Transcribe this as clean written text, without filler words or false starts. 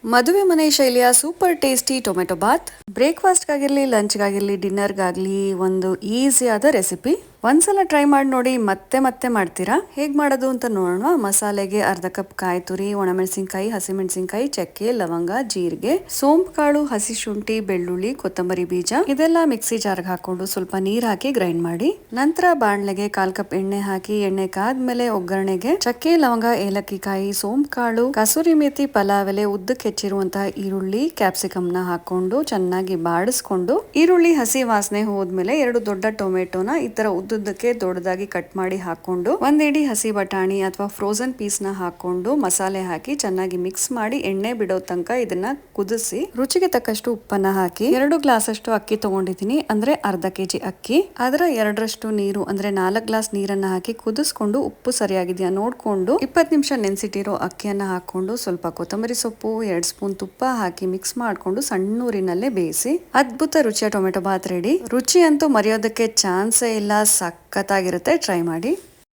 ಮದುವೆ ಮನೆ ಶೈಲಿಯ ಸೂಪರ್ ಟೇಸ್ಟಿ ಟೊಮೆಟೊ ಬಾತ್ ಬ್ರೇಕ್ಫಾಸ್ಟ್ಗಾಗಿರಲಿ ಲಂಚ್ಗಾಗಿರಲಿ ಡಿನ್ನರ್ಗಾಗಲಿ ಒಂದು ಈಸಿಯಾದ ರೆಸಿಪಿ. ಒಂದ್ಸಲ ಟ್ರೈ ಮಾಡಿ ನೋಡಿ, ಮತ್ತೆ ಮತ್ತೆ ಮಾಡ್ತೀರಾ. ಹೇಗ್ ಮಾಡೋದು ಅಂತ ನೋಡೋಣ. ಮಸಾಲೆಗೆ ಅರ್ಧ ಕಪ್ ಕಾಯಿ ತುರಿ, ಒಣಮೆಣಸಿನ್ಕಾಯಿ, ಹಸಿಮೆಣಸಿನ್ಕಾಯಿ, ಚಕ್ಕೆ, ಲವಂಗ, ಜೀರಿಗೆ, ಸೋಂಪು ಕಾಳು, ಹಸಿ ಶುಂಠಿ, ಬೆಳ್ಳುಳ್ಳಿ, ಕೊತ್ತಂಬರಿ ಬೀಜ ಇದೆಲ್ಲ ಮಿಕ್ಸಿ ಜಾರ್ಗೆ ಹಾಕೊಂಡು ಸ್ವಲ್ಪ ನೀರ್ ಹಾಕಿ ಗ್ರೈಂಡ್ ಮಾಡಿ. ನಂತರ ಬಾಣಲೆಗೆ 1/4 ಕಪ್ ಎಣ್ಣೆ ಹಾಕಿ, ಎಣ್ಣೆ ಕಾದ್ಮೇಲೆ ಒಗ್ಗರಣೆಗೆ ಚಕ್ಕೆ, ಲವಂಗ, ಏಲಕ್ಕಿ ಕಾಯಿ, ಸೋಂಪು ಕಾಳು, ಕಸೂರಿ ಮೇಥಿ, ಪಲಾವ್ ಎಲೆ, ಉದ್ದಕ್ಕೆ ಹೆಚ್ಚಿರುವಂತಹ ಈರುಳ್ಳಿ, ಕ್ಯಾಪ್ಸಿಕಮ್ ನ ಹಾಕೊಂಡು ಚೆನ್ನಾಗಿ ಬಾಡಿಸ್ಕೊಂಡು, ಈರುಳ್ಳಿ ಹಸಿ ವಾಸನೆ ಹೋದ್ಮೇಲೆ 2 ದೊಡ್ಡ ಟೊಮೆಟೊನ ಈ ತರ ಉದ್ದಕ್ಕೆ ದೊಡ್ಡದಾಗಿ ಕಟ್ ಮಾಡಿ ಹಾಕೊಂಡು, 1 ಇಡೀ ಹಸಿ ಬಟಾಣಿ ಅಥವಾ ಫ್ರೋಸನ್ ಪೀಸ್ ನ ಹಾಕೊಂಡು ಮಸಾಲೆ ಹಾಕಿ ಚೆನ್ನಾಗಿ ಮಿಕ್ಸ್ ಮಾಡಿ ಎಣ್ಣೆ ಬಿಡೋ ತನಕ ಇದನ್ನ ಕುದಿಸಿ, ರುಚಿಗೆ ತಕ್ಕಷ್ಟು ಉಪ್ಪನ್ನ ಹಾಕಿ, 2 ಗ್ಲಾಸ್ ಅಷ್ಟು ಅಕ್ಕಿ ತಗೊಂಡಿದ್ದೀನಿ, ಅಂದ್ರೆ ಅರ್ಧ ಕೆಜಿ ಅಕ್ಕಿ. ಅದರ 2ರಷ್ಟು ನೀರು ಅಂದ್ರೆ 4 ಗ್ಲಾಸ್ ನೀರನ್ನ ಹಾಕಿ ಕುದಿಸ್ಕೊಂಡು, ಉಪ್ಪು ಸರಿಯಾಗಿದೆಯಾ ನೋಡ್ಕೊಂಡು 20 ನಿಮಿಷ ನೆನ್ಸಿಟ್ಟಿರೋ ಅಕ್ಕಿಯನ್ನ ಹಾಕೊಂಡು, ಸ್ವಲ್ಪ ಕೊತ್ತಂಬರಿ ಸೊಪ್ಪು, 2 ಸ್ಪೂನ್ ತುಪ್ಪ ಹಾಕಿ ಮಿಕ್ಸ್ ಮಾಡ್ಕೊಂಡು ಸಣ್ಣೂರಿನಲ್ಲೇ ಬೇಯಿಸಿ, ಅದ್ಭುತ ರುಚಿಯ ಟೊಮೆಟೊ ಬಾತ್ ರೆಡಿ. ರುಚಿ ಅಂತೂ ಮರೆಯೋದಕ್ಕೆ ಚಾನ್ಸೇ ಇಲ್ಲ, ಸಖತ್ತಾಗಿರುತ್ತೆ. ಟ್ರೈ ಮಾಡಿ.